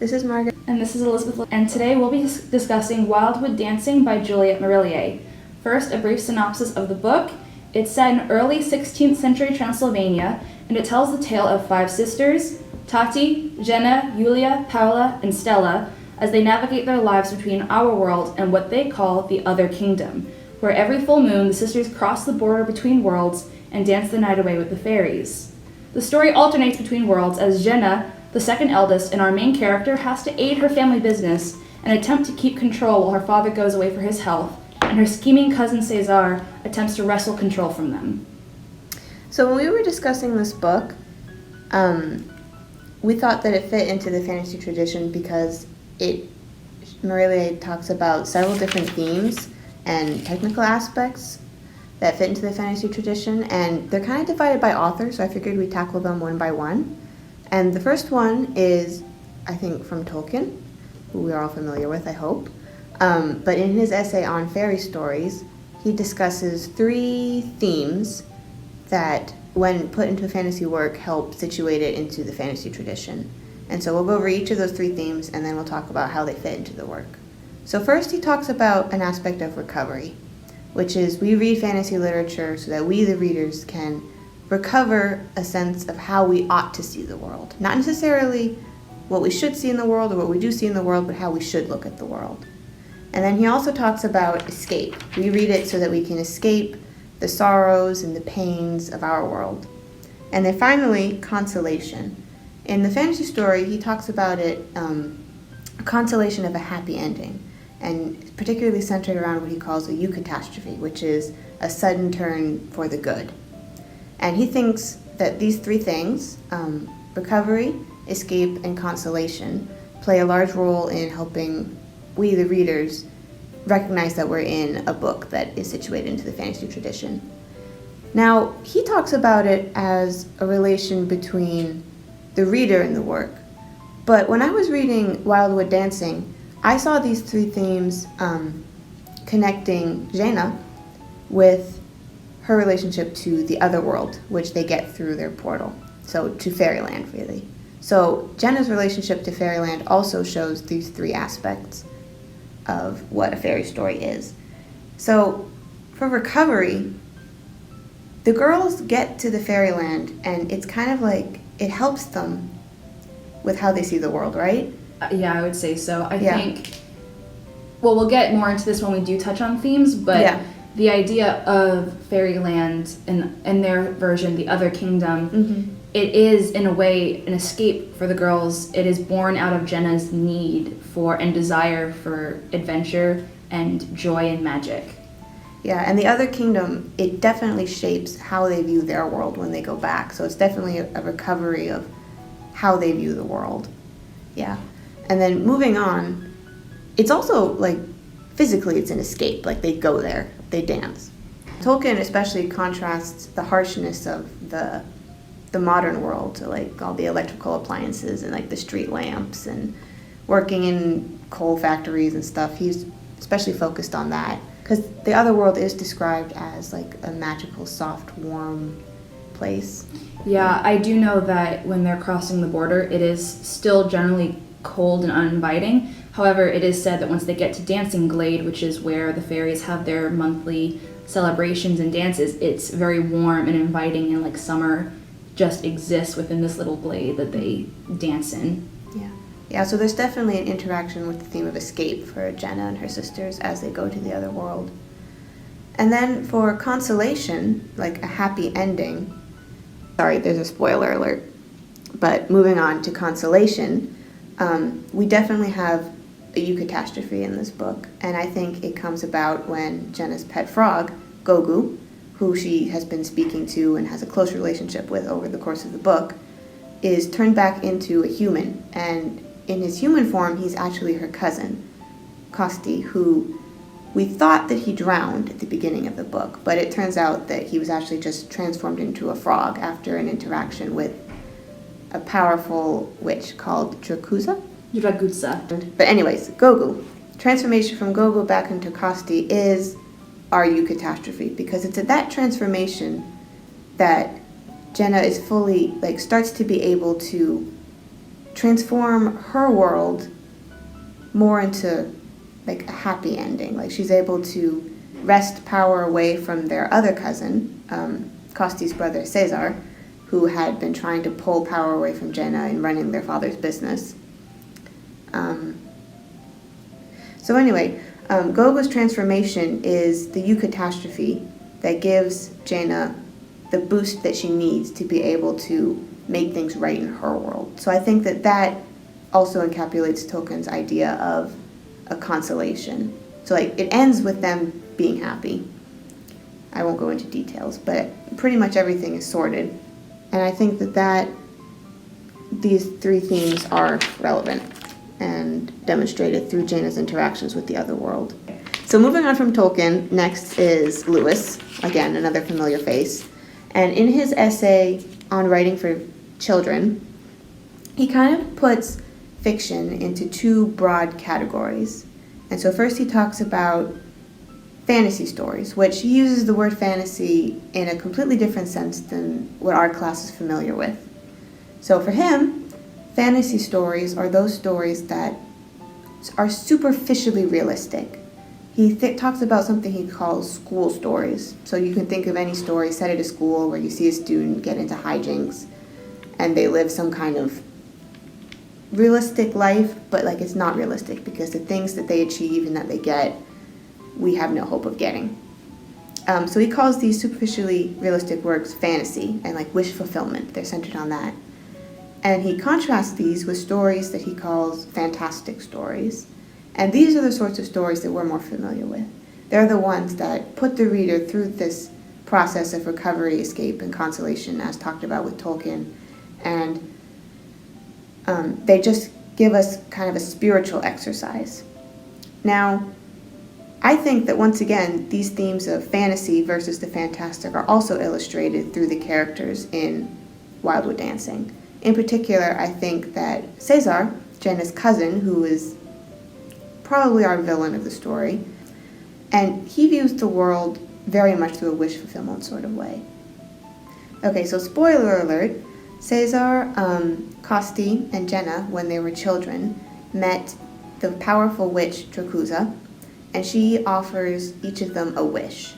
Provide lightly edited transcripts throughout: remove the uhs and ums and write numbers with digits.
This is Margaret. And this is Elizabeth. And today we'll be discussing Wildwood Dancing by Juliet Marillier. First, a brief synopsis of the book. It's set in early 16th century Transylvania, and it tells the tale of 5 sisters, Tati, Jenna, Julia, Paula, and Stella, as they navigate their lives between our world and what they call the Other Kingdom, where every full moon the sisters cross the border between worlds and dance the night away with the fairies. The story alternates between worlds as Jenna, the second eldest and our main character, has to aid her family business and attempt to keep control while her father goes away for his health, and her scheming cousin Cesar attempts to wrestle control from them. So when we were discussing this book, we thought that it fit into the fantasy tradition because Marillier talks about several different themes and technical aspects that fit into the fantasy tradition, and they're kind of divided by author, so I figured we'd tackle them one by one. And the first one is, I think, from Tolkien, who we are all familiar with, I hope. But in his essay on fairy stories, he discusses 3 themes that, when put into a fantasy work, help situate it into the fantasy tradition. And so we'll go over each of those 3 themes, and then we'll talk about how they fit into the work. So first, he talks about an aspect of recovery, which is we read fantasy literature so that we, the readers, can recover a sense of how we ought to see the world. Not necessarily what we should see in the world or what we do see in the world, but how we should look at the world. And then he also talks about escape. We read it so that we can escape the sorrows and the pains of our world. And then finally, consolation. In the fantasy story, he talks about it, a consolation of a happy ending, and particularly centered around what he calls a eucatastrophe, which is a sudden turn for the good. And he thinks that these 3 things, recovery, escape, and consolation, play a large role in helping we, the readers, recognize that we're in a book that is situated into the fantasy tradition. Now, he talks about it as a relation between the reader and the work. But when I was reading Wildwood Dancing, I saw these 3 themes connecting Jenna with her relationship to the other world, which they get through their portal. So to fairyland, really. So Jenna's relationship to fairyland also shows these 3 aspects of what a fairy story is. So for recovery, the girls get to the fairyland, and it's kind of like it helps them with how they see the world, right? Yeah, I would say so. I think, well, we'll get more into this when we do touch on themes, but the idea of fairyland and their version, the Other Kingdom, it is, in a way, an escape for the girls. It is born out of Jenna's need for and desire for adventure and joy and magic. Yeah, and the Other Kingdom, it definitely shapes how they view their world when they go back. So it's definitely a recovery of how they view the world. Yeah. And then moving on, it's also, like, physically it's an escape. Like, they go there, they dance. Tolkien especially contrasts the harshness of the modern world to, like, all the electrical appliances and, like, the street lamps and working in coal factories and stuff. He's especially focused on that because the other world is described as, like, a magical, soft, warm place. Yeah, I do know that when they're crossing the border, it is still generally cold and uninviting. However, it is said that once they get to Dancing Glade, which is where the fairies have their monthly celebrations and dances, it's very warm and inviting, and like summer just exists within this little glade that they dance in. Yeah, so there's definitely an interaction with the theme of escape for Jenna and her sisters as they go to the other world. And then for consolation, like a happy ending, sorry, there's a spoiler alert, but moving on to consolation, we definitely have a eucatastrophe in this book, and I think it comes about when Jenna's pet frog, Gogu, who she has been speaking to and has a close relationship with over the course of the book, is turned back into a human, and in his human form, he's actually her cousin, Kosti, who we thought that he drowned at the beginning of the book, but it turns out that he was actually just transformed into a frog after an interaction with a powerful witch called Dragutsa. But anyways, Gogu. Transformation from Gogu back into Kosti is our eucatastrophe, because it's at that transformation that Jenna is fully, starts to be able to transform her world more into like a happy ending. Like she's able to wrest power away from their other cousin, Costi's brother Cesar, who had been trying to pull power away from Jenna in running their father's business. So anyway, Gogo's transformation is the eucatastrophe that gives Jaina the boost that she needs to be able to make things right in her world. So I think that that also encapsulates Tolkien's idea of a consolation. So like it ends with them being happy. I won't go into details, but pretty much everything is sorted. And I think that these three themes are relevant and demonstrated through Jaina's interactions with the other world. So moving on from Tolkien, next is Lewis, again, another familiar face. And in his essay on writing for children, he kind of puts fiction into two broad categories. And so first he talks about fantasy stories, which he uses the word fantasy in a completely different sense than what our class is familiar with. So for him, fantasy stories are those stories that are superficially realistic. He talks about something he calls school stories. So you can think of any story set at a school where you see a student get into hijinks and they live some kind of realistic life, but like it's not realistic because the things that they achieve and that they get, we have no hope of getting. So he calls these superficially realistic works fantasy and like wish fulfillment. They're centered on that. And he contrasts these with stories that he calls fantastic stories. And these are the sorts of stories that we're more familiar with. They're the ones that put the reader through this process of recovery, escape, and consolation, as talked about with Tolkien. And they just give us kind of a spiritual exercise. Now, I think that once again, these themes of fantasy versus the fantastic are also illustrated through the characters in Wildwood Dancing. In particular, I think that Cesar, Jenna's cousin, who is probably our villain of the story, and he views the world very much through a wish fulfillment sort of way. Okay, so spoiler alert, Cesar, Costi, and Jenna, when they were children, met the powerful witch Dracusa, and she offers each of them a wish.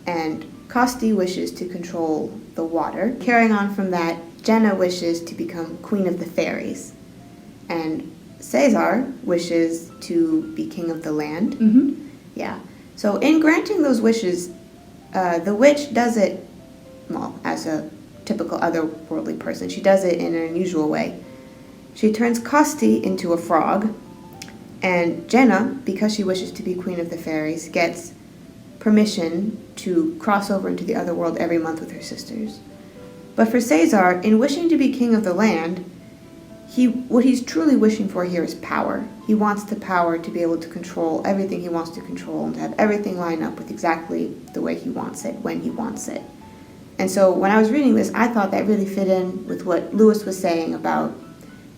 And Costi wishes to control the water. Carrying on from that, Jenna wishes to become queen of the fairies. And Cesar wishes to be king of the land. Mm-hmm. Yeah. So in granting those wishes, the witch does it, well, as a typical otherworldly person, she does it in an unusual way. She turns Costi into a frog, and Jenna, because she wishes to be queen of the fairies, gets permission to cross over into the other world every month with her sisters. But for Cesar, in wishing to be king of the land, what he's truly wishing for here is power. He wants the power to be able to control everything he wants to control and to have everything line up with exactly the way he wants it, when he wants it. And so when I was reading this, I thought that really fit in with what Lewis was saying about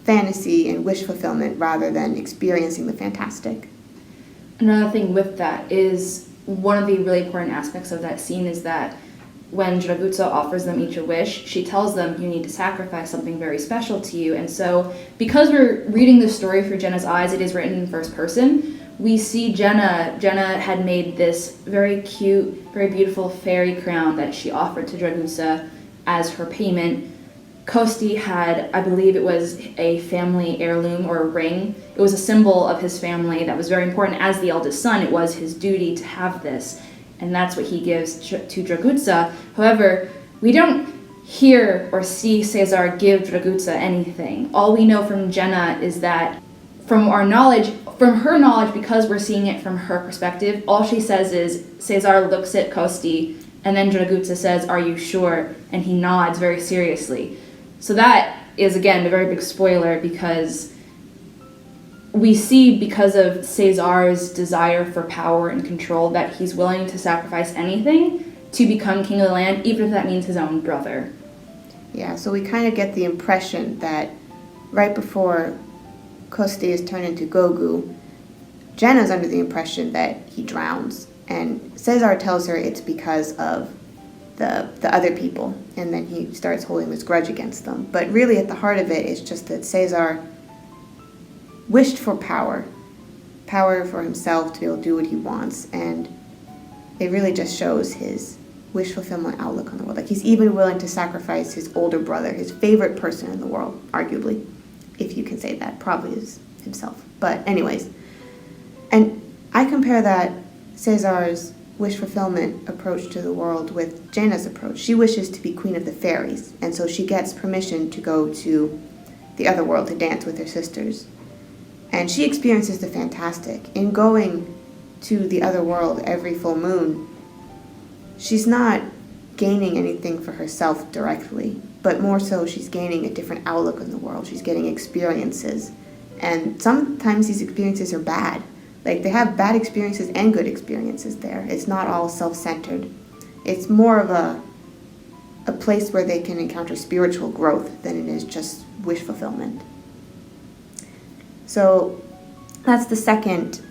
fantasy and wish fulfillment rather than experiencing the fantastic. Another thing with that is one of the really important aspects of that scene is that when Draguza offers them each a wish, she tells them, you need to sacrifice something very special to you. And so, because we're reading the story through Jenna's eyes, it is written in first person, we see Jenna had made this very cute, very beautiful fairy crown that she offered to Draguza as her payment. Costi had, I believe it was a family heirloom or a ring. It was a symbol of his family that was very important. As the eldest son, it was his duty to have this. And that's what he gives to Draguza. However, we don't hear or see Cesar give Draguza anything. All we know from Jenna is that from her knowledge, because we're seeing it from her perspective, all she says is, Cesar looks at Costi, and then Draguza says, are you sure? And he nods very seriously. So that is, again, a very big spoiler because we see, because of Cesar's desire for power and control, that he's willing to sacrifice anything to become king of the land, even if that means his own brother. Yeah, so we kind of get the impression that right before Costi is turned into Gogu, Jenna's under the impression that he drowns. And Cesar tells her it's because of the other people, and then he starts holding this grudge against them. But really at the heart of it is just that Cesar wished for power for himself to be able to do what he wants, and it really just shows his wish fulfillment outlook on the world. Like, he's even willing to sacrifice his older brother, his favorite person in the world, arguably, if you can say that, probably is himself. But anyways, and I compare that Cesar's wish fulfillment approach to the world with Jaina's approach. She wishes to be queen of the fairies, and so she gets permission to go to the other world to dance with her sisters. And she experiences the fantastic. In going to the other world every full moon, she's not gaining anything for herself directly, but more so she's gaining a different outlook on the world. She's getting experiences. And sometimes these experiences are bad. Like, they have bad experiences and good experiences there. It's not all self-centered. It's more of a place where they can encounter spiritual growth than it is just wish fulfillment. So that's the second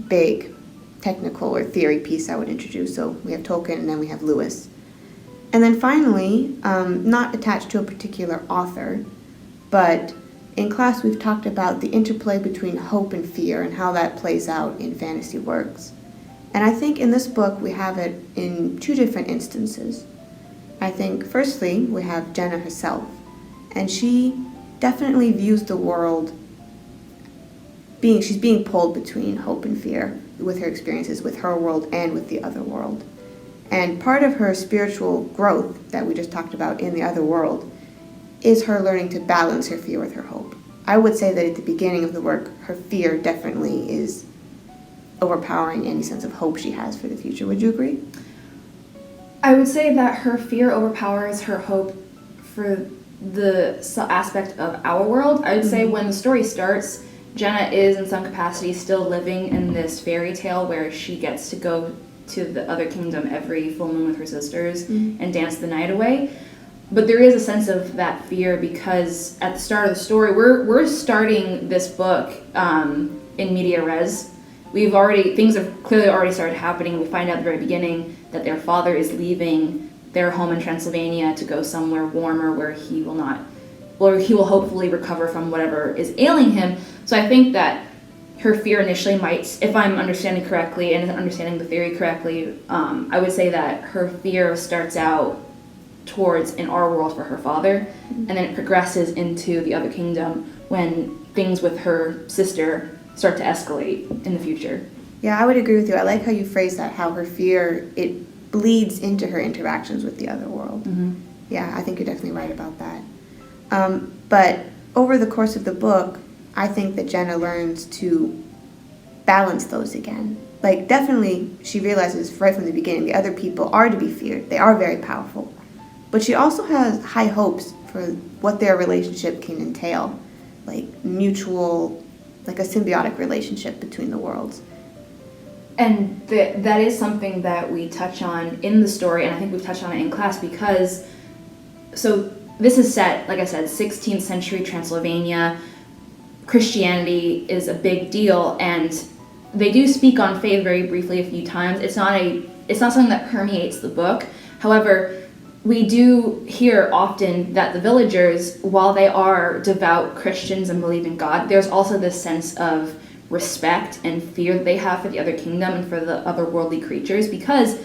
big technical or theory piece I would introduce. So we have Tolkien, and then we have Lewis. And then finally, not attached to a particular author, but in class we've talked about the interplay between hope and fear and how that plays out in fantasy works. And I think in this book we have it in two different instances. I think firstly we have Jenna herself, and she definitely views the world she's being pulled between hope and fear with her experiences with her world and with the other world. And part of her spiritual growth that we just talked about in the other world is her learning to balance her fear with her hope. I would say that at the beginning of the work, her fear definitely is overpowering any sense of hope she has for the future. Would you agree? I would say that her fear overpowers her hope for the aspect of our world. I would say when the story starts, Jenna is in some capacity still living in this fairy tale where she gets to go to the other kingdom every full moon with her sisters and dance the night away. But there is a sense of that fear because at the start of the story, we're starting this book in media res. Things have clearly already started happening. We find out at the very beginning that their father is leaving their home in Transylvania to go somewhere warmer where he will hopefully recover from whatever is ailing him. So I think that her fear initially might, if I'm understanding correctly and understanding the theory correctly, I would say that her fear starts out towards in our world for her father, and then it progresses into the other kingdom when things with her sister start to escalate in the future. Yeah, I would agree with you. I like how you phrase that, how her fear, it bleeds into her interactions with the other world. Yeah, I think you're definitely right about that. But over the course of the book, I think that Jenna learns to balance those again. Like, definitely, she realizes right from the beginning the other people are to be feared. They are very powerful. But she also has high hopes for what their relationship can entail, like mutual, like a symbiotic relationship between the worlds. And that is something that we touch on in the story, and I think we've touched on it in class because, so this is set, like I said, 16th century Transylvania. Christianity is a big deal, and they do speak on faith very briefly a few times. It's not something that permeates the book. However, we do hear often that the villagers, while they are devout Christians and believe in God, there's also this sense of respect and fear that they have for the other kingdom and for the otherworldly creatures, because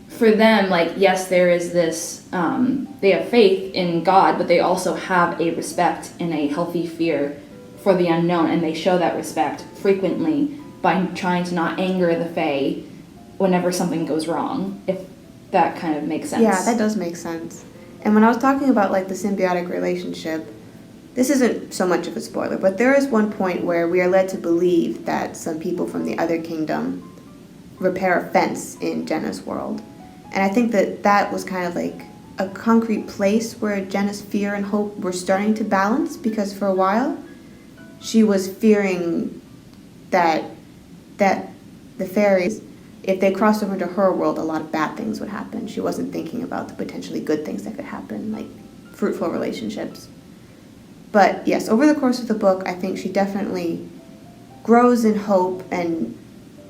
for them, like, yes, there is this, they have faith in God, but they also have a respect and a healthy fear for the unknown, and they show that respect frequently by trying to not anger the Fae whenever something goes wrong, if that kind of makes sense. Yeah, that does make sense. And when I was talking about, like, the symbiotic relationship, this isn't so much of a spoiler, but there is one point where we are led to believe that some people from the other kingdom repair a fence in Jenna's world. And I think that that was kind of like a concrete place where Jenna's fear and hope were starting to balance, because for a while she was fearing that the fairies, if they crossed over into her world, a lot of bad things would happen. She wasn't thinking about the potentially good things that could happen, like fruitful relationships. But yes, over the course of the book, I think she definitely grows in hope and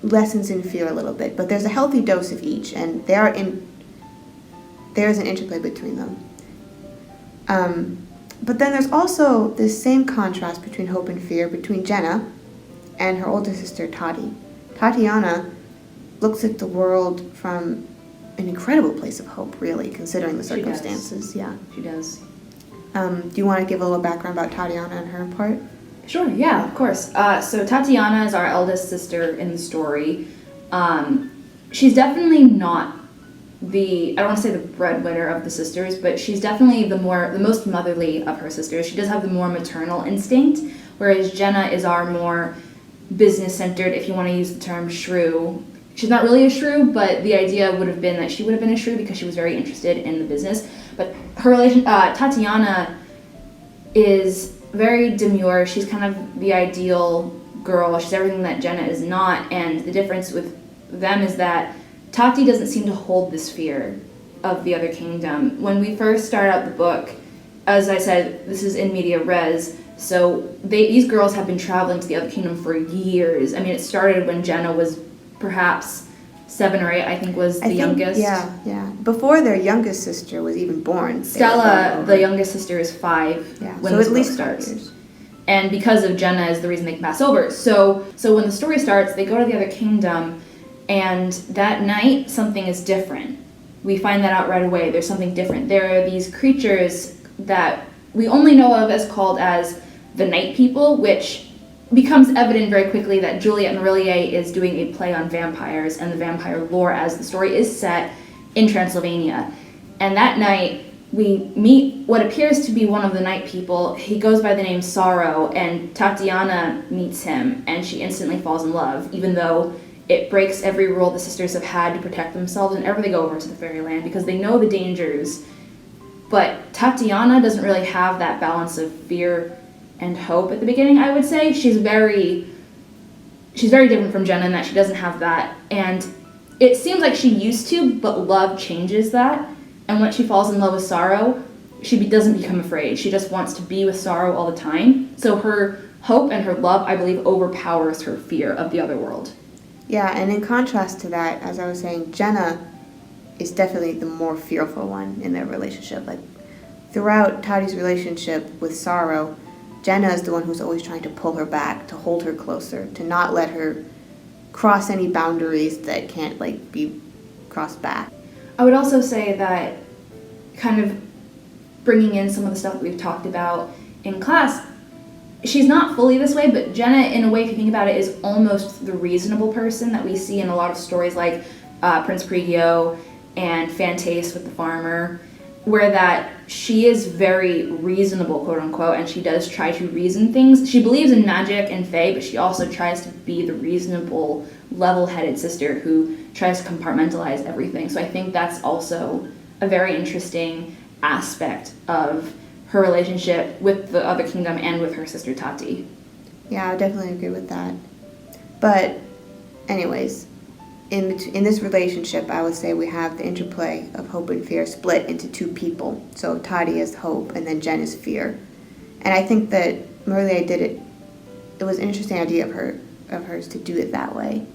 lessons in fear a little bit. But there's a healthy dose of each, and they are there's an interplay between them. But then there's also this same contrast between hope and fear between Jenna and her older sister, Tati. Tatiana looks at the world from an incredible place of hope, really, considering the circumstances. Yeah, she does. Do you want to give a little background about Tatiana and her part? Sure, yeah, of course. So Tatiana is our eldest sister in the story. She's definitely not I don't want to say the breadwinner of the sisters, but she's definitely the most motherly of her sisters. She does have the more maternal instinct, whereas Jenna is our more business-centered, if you want to use the term shrew. She's not really a shrew, but the idea would have been that she would have been a shrew because she was very interested in the business. But her Tatiana is very demure. She's kind of the ideal girl. She's everything that Jenna is not, and the difference with them is that Tati doesn't seem to hold this fear of the other kingdom. When we first start out the book, as I said, this is in media res, so these girls have been traveling to the other kingdom for years. I mean, it started when Jenna was perhaps 7 or 8, I think was the youngest. Yeah. Before their youngest sister was even born. Stella, the youngest sister, is 5 when so this at least book starts. 5 years. And because of Jenna is the reason they can pass over. So when the story starts, they go to the other kingdom, and that night, something is different. We find that out right away. There's something different. There are these creatures that we only know of as called as the Night People, which becomes evident very quickly that Juliet Marillier is doing a play on vampires and the vampire lore as the story is set in Transylvania. And that night, we meet what appears to be one of the Night People. He goes by the name Sorrow, and Tatiana meets him, and she instantly falls in love, even though it breaks every rule the sisters have had to protect themselves whenever they go over to the fairyland because they know the dangers. But Tatiana doesn't really have that balance of fear and hope at the beginning, I would say. She's very different from Jenna in that she doesn't have that. And it seems like she used to, but love changes that. And when she falls in love with Sorrow, she doesn't become afraid. She just wants to be with Sorrow all the time. So her hope and her love, I believe, overpowers her fear of the other world. Yeah, and in contrast to that, as I was saying, Jenna is definitely the more fearful one in their relationship. Like, throughout Tati's relationship with Sorrow, Jenna is the one who's always trying to pull her back, to hold her closer, to not let her cross any boundaries that can't, be crossed back. I would also say that kind of bringing in some of the stuff that we've talked about in class, she's not fully this way, but Jenna, in a way, if you think about it, is almost the reasonable person that we see in a lot of stories like Prince Prigio and Fantace with the farmer, where that she is very reasonable, quote unquote, and she does try to reason things. She believes in magic and fae, but she also tries to be the reasonable, level-headed sister who tries to compartmentalize everything. So I think that's also a very interesting aspect of her relationship with the other kingdom and with her sister Tati. Yeah, I would definitely agree with that. But anyways, in this relationship, I would say we have the interplay of hope and fear split into 2 people. So Tati is hope, and then Jen is fear. And I think that Marillier did it. It was an interesting idea of hers to do it that way.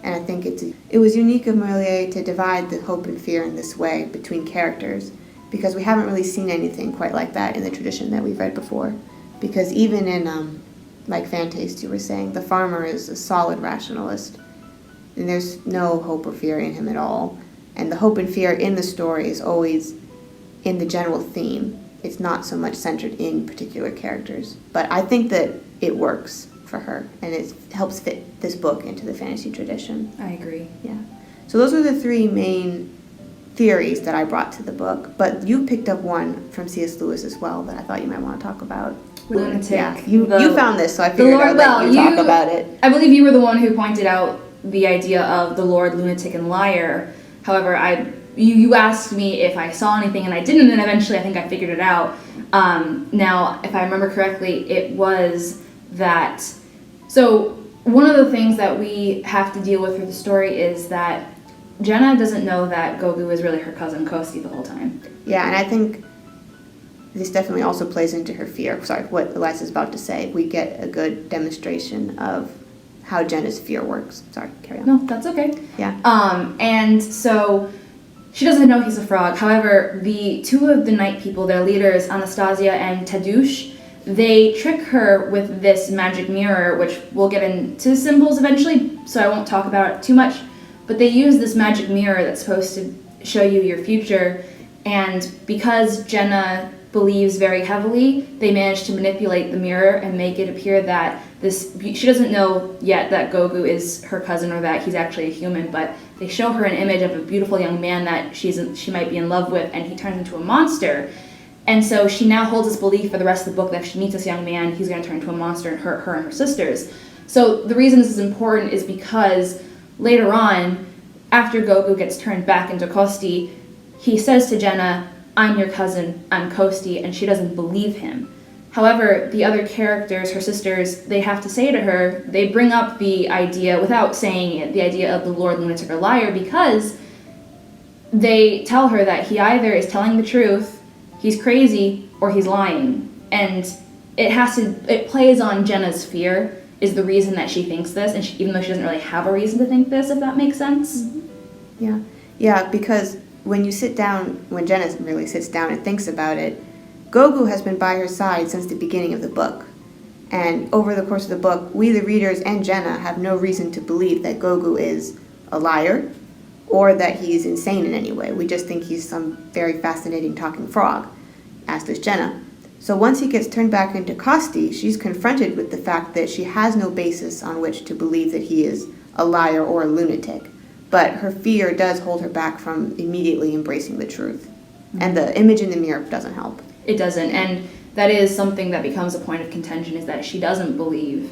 And I think it was unique of Marillier to divide the hope and fear in this way between characters, because we haven't really seen anything quite like that in the tradition that we've read before. Because even in, like Fantace, you were saying, the farmer is a solid rationalist, and there's no hope or fear in him at all. And the hope and fear in the story is always in the general theme. It's not so much centered in particular characters. But I think that it works for her, and it helps fit this book into the fantasy tradition. I agree. Yeah. So those are the 3 main theories that I brought to the book, but you picked up one from C.S. Lewis as well that I thought you might want to talk about. Lunatic. Yeah, you found this, so I figured I'd let you talk about it. I believe you were the one who pointed out the idea of the Lord, lunatic, and liar. However, you asked me if I saw anything, and I didn't, and eventually I think I figured it out. Now, if I remember correctly, it was that... So, one of the things that we have to deal with through the story is that Jenna doesn't know that Gogu is really her cousin Kosti the whole time. Yeah, and I think this definitely also plays into her fear. Sorry, what Eliza's about to say. We get a good demonstration of how Jenna's fear works. Sorry, carry on. No, that's okay. Yeah. And so she doesn't know he's a frog. However, the two of the night people, their leaders, Anastasia and Tadeusz, they trick her with this magic mirror, which we'll get into symbols eventually, so I won't talk about it too much. But they use this magic mirror that's supposed to show you your future, and because Jenna believes very heavily, they manage to manipulate the mirror and make it appear that she doesn't know yet that Gogu is her cousin or that he's actually a human, but they show her an image of a beautiful young man that she might be in love with, and he turns into a monster. And so she now holds this belief for the rest of the book that if she meets this young man, he's going to turn into a monster and hurt her and her sisters. So the reason this is important is because later on, after Gogu gets turned back into Kosti, he says to Jenna, "I'm your cousin, I'm Kosti," and she doesn't believe him. However, the other characters, her sisters, they have to say to her, they bring up the idea, without saying it, the idea of the Lord Lunatic or Liar, because they tell her that he either is telling the truth, he's crazy, or he's lying. And it plays on Jenna's fear, is the reason that she thinks this, and even though she doesn't really have a reason to think this, if that makes sense. Mm-hmm. Yeah, because when Jenna really sits down and thinks about it, Gogu has been by her side since the beginning of the book. And over the course of the book, we, the readers, and Jenna have no reason to believe that Gogu is a liar or that he's insane in any way. We just think he's some very fascinating talking frog, as does Jenna. So once he gets turned back into Kosti, she's confronted with the fact that she has no basis on which to believe that he is a liar or a lunatic. But her fear does hold her back from immediately embracing the truth. Mm-hmm. And the image in the mirror doesn't help. It doesn't, and that is something that becomes a point of contention, is that she doesn't believe,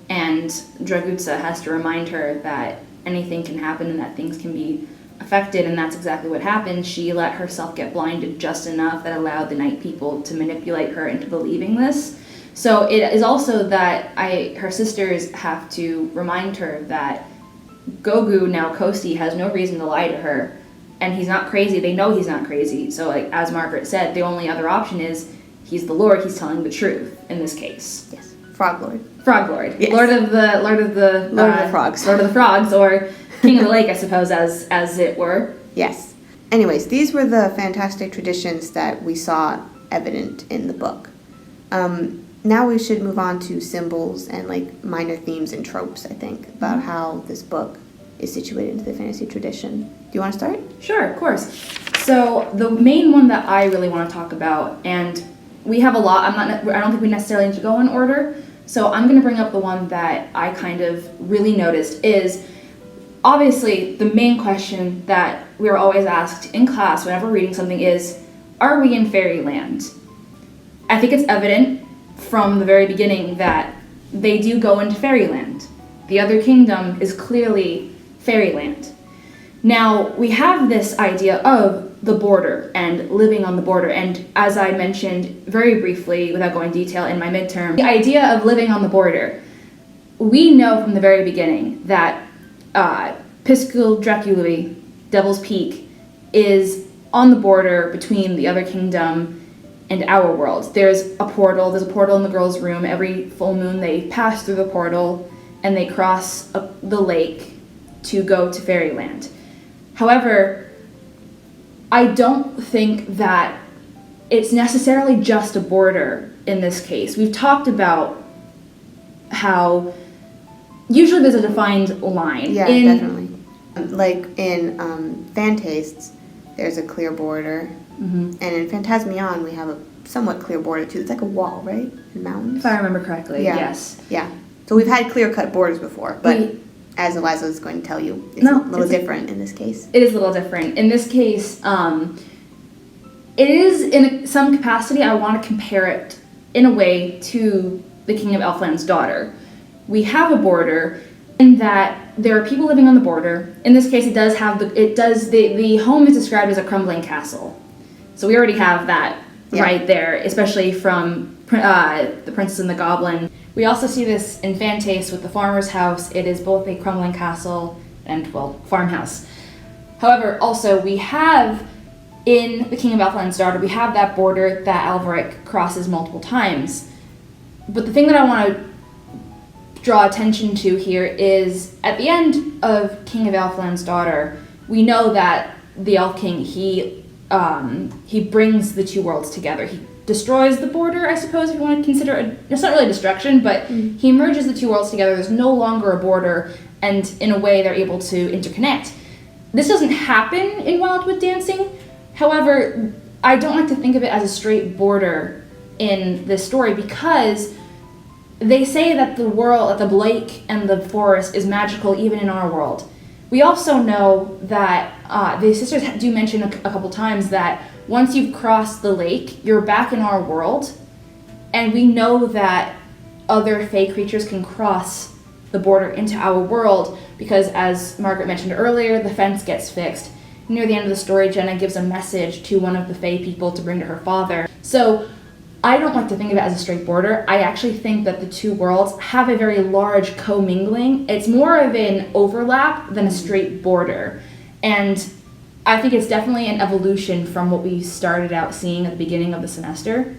and Dragutsa has to remind her that anything can happen and that things can be affected, and that's exactly what happened. She let herself get blinded just enough that allowed the night people to manipulate her into believing this. So it is also that her sisters have to remind her that Gogu, now Kosti, has no reason to lie to her, and he's not crazy. They know he's not crazy. So, like, as Margaret said, the only other option is he's the Lord. He's telling the truth in this case. Yes, Frog Lord. Frog Lord. Yes. Lord of the Frogs. Lord of the Frogs, or King of the Lake, I suppose, as it were. Yes. Anyways, these were the fantastic traditions that we saw evident in the book. Now we should move on to symbols and like minor themes and tropes, I think, about how this book is situated into the fantasy tradition. Do you want to start? Sure, of course. So the main one that I really want to talk about, and we have a lot, I don't think we necessarily need to go in order, so I'm going to bring up the one that I kind of really noticed is, obviously, the main question that we are always asked in class whenever reading something is, are we in fairyland? I think it's evident from the very beginning that they do go into fairyland. The other kingdom is clearly fairyland. Now, we have this idea of the border and living on the border, and as I mentioned very briefly, without going into detail in my midterm, the idea of living on the border, we know from the very beginning that Piscul Dracului, Devil's Peak, is on the border between the other kingdom and our world. There's a portal in the girls' room. Every full moon they pass through the portal and they cross the lake to go to fairyland. However, I don't think that it's necessarily just a border in this case. We've talked about how usually there's a defined line. Yeah, definitely. Like in Fantastes, there's a clear border. Mm-hmm. And in Phantasmion, we have a somewhat clear border too. It's like a wall, right? In mountains. If I remember correctly, yeah. Yes. Yeah. So we've had clear-cut borders before, but as Eliza is going to tell you, it's a little different in this case. It is a little different. In this case, it is in some capacity, I want to compare it in a way to the King of Elfland's daughter. We have a border in that there are people living on the border. In this case, the home is described as a crumbling castle. So we already have that right there, especially from The Princess and the Goblin. We also see this in Fantaste with the farmer's house. It is both a crumbling castle and, farmhouse. However, also we have in The King of Elfland's Daughter, we have that border that Alveric crosses multiple times. But the thing that I want to draw attention to here is at the end of King of Elfland's Daughter, we know that the Elf King, he brings the two worlds together. He destroys the border, I suppose, if you want to consider it. It's not really destruction, but he merges the two worlds together. There's no longer a border, and in a way they're able to interconnect. This doesn't happen in Wildwood Dancing. However, I don't like to think of it as a straight border in this story, because they say that the world, that the lake and the forest is magical even in our world. We also know that the sisters do mention a couple times that once you've crossed the lake, you're back in our world, and we know that other fae creatures can cross the border into our world because, as Margaret mentioned earlier, the fence gets fixed. Near the end of the story, Jenna gives a message to one of the fae people to bring to her father. So I don't like to think of it as a straight border. I actually think that the two worlds have a very large commingling. It's more of an overlap than a straight border. And I think it's definitely an evolution from what we started out seeing at the beginning of the semester.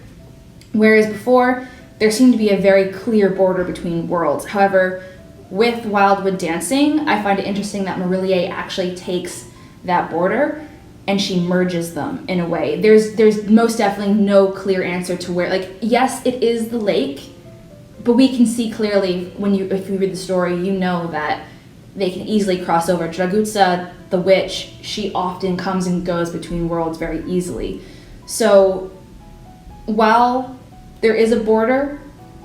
Whereas before, there seemed to be a very clear border between worlds. However, with Wildwood Dancing, I find it interesting that Marillier actually takes that border and she merges them in a way. There's most definitely no clear answer to where, like, yes, it is the lake, but we can see clearly if you read the story, you know that they can easily cross over. Dragutsa, the witch, she often comes and goes between worlds very easily. So while there is a border,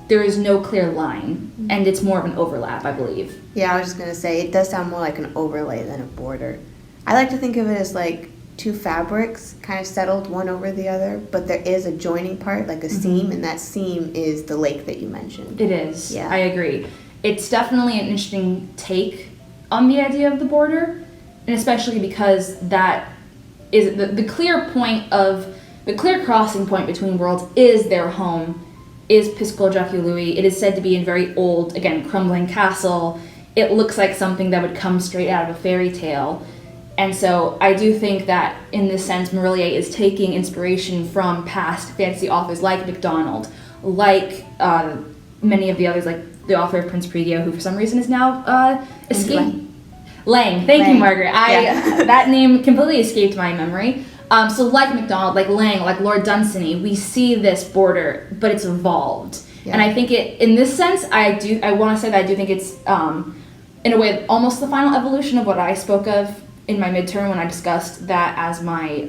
there is no clear line, and it's more of an overlap, I believe. Yeah, I was just going to say, it does sound more like an overlay than a border. I like to think of it as like two fabrics kind of settled one over the other, but there is a joining part, like a seam, and that seam is the lake that you mentioned. It is. Yeah. I agree. It's definitely an interesting take on the idea of the border, and especially because that is the clear point of the clear crossing point between worlds is their home, is Piscol Dracului. It is said to be a very old, again, crumbling castle. It looks like something that would come straight out of a fairy tale. And so I do think that in this sense, Marillier is taking inspiration from past fantasy authors like MacDonald, like many of the others, like the author of Prince Prigio, who for some reason is now escaped. Lang. Thank you, Margaret. That name completely escaped my memory. So like MacDonald, like Lang, like Lord Dunsany, we see this border, but it's evolved. Yeah. And I think in this sense, I want to say that I do think it's, in a way, almost the final evolution of what I spoke of in my midterm when I discussed that as my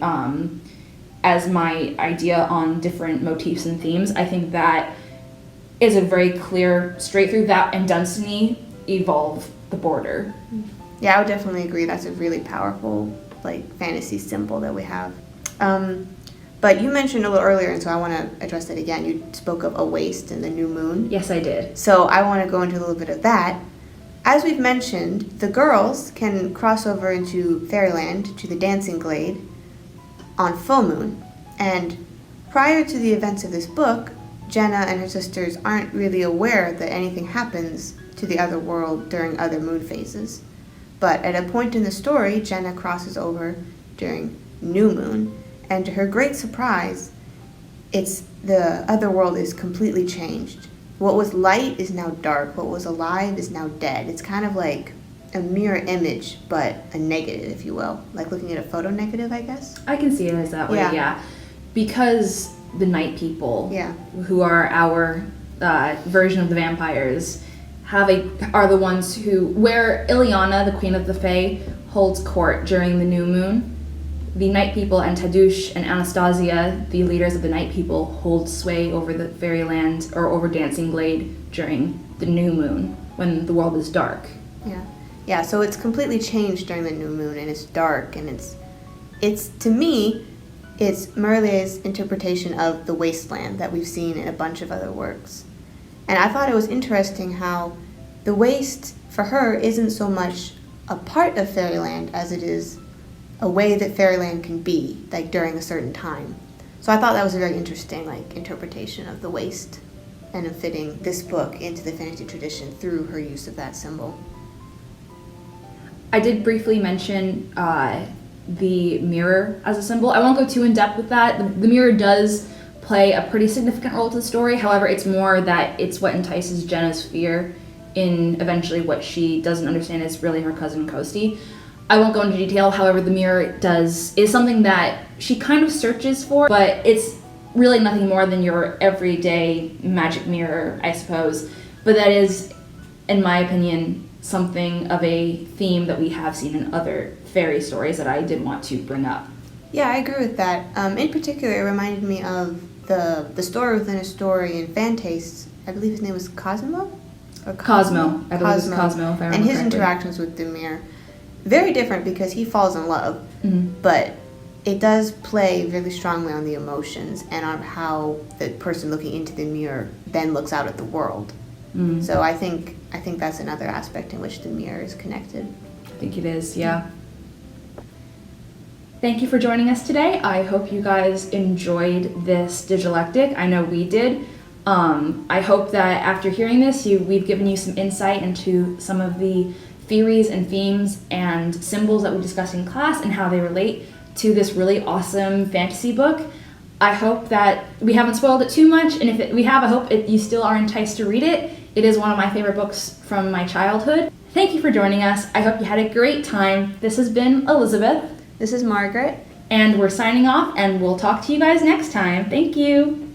idea on different motifs and themes. I think that is a very clear straight through that, and Dunsany evolve the border. Yeah, I would definitely agree. That's a really powerful, like, fantasy symbol that we have. But you mentioned a little earlier, and so I want to address that again. You spoke of a waste and the new moon. Yes, I did. So I want to go into a little bit of that. As we've mentioned, the girls can cross over into Fairyland, to the dancing glade, on full moon. And prior to the events of this book, Jenna and her sisters aren't really aware that anything happens to the other world during other moon phases. But at a point in the story, Jenna crosses over during new moon, and to her great surprise, the other world is completely changed. What was light is now dark. What was alive is now dead. It's kind of like a mirror image, but a negative, if you will. Like looking at a photo negative, I guess. I can see it as that way, yeah. Because the night people, who are our version of the vampires, are the ones where Ileana, the queen of the Fae, holds court during the new moon. The night people and Tadush and Anastasia, the leaders of the night people, hold sway over the fairyland or over Dancing Glade during the new moon when the world is dark. Yeah, so it's completely changed during the new moon, and it's dark, and it's to me, it's Marillier's interpretation of the wasteland that we've seen in a bunch of other works. And I thought it was interesting how the waste, for her, isn't so much a part of Fairyland as it is a way that Fairyland can be, like during a certain time. So I thought that was a very interesting, like, interpretation of the waste and of fitting this book into the fantasy tradition through her use of that symbol. I did briefly mention the mirror as a symbol. I won't go too in depth with that. The mirror does play a pretty significant role to the story. However, it's more that it's what entices Jenna's fear in eventually what she doesn't understand is really her cousin Kosti. I won't go into detail, however, the mirror is something that she kind of searches for, but it's really nothing more than your everyday magic mirror, I suppose. But that is, in my opinion, something of a theme that we have seen in other fairy stories that I did want to bring up. Yeah, I agree with that. In particular, it reminded me of the story within a story in Fantastes. I believe his name was Cosmo? Or Cosmo. I believe it's Cosmo, if I remember and his correctly. interactions with the mirror. Very different because he falls in love, Mm-hmm. but it does play really strongly on the emotions and on how the person looking into the mirror then looks out at the world. Mm-hmm. So I think that's another aspect in which the mirror is connected. I think it is, yeah. Thank you for joining us today. I hope you guys enjoyed this Digilectic. I know we did. I hope that after hearing this, we've given you some insight into some of the theories and themes and symbols that we discussed in class and how they relate to this really awesome fantasy book. I hope that we haven't spoiled it too much, and if we have, I hope you still are enticed to read it. It is one of my favorite books from my childhood. Thank you for joining us. I hope you had a great time. This has been Elizabeth. This is Margaret. And we're signing off, and we'll talk to you guys next time. Thank you.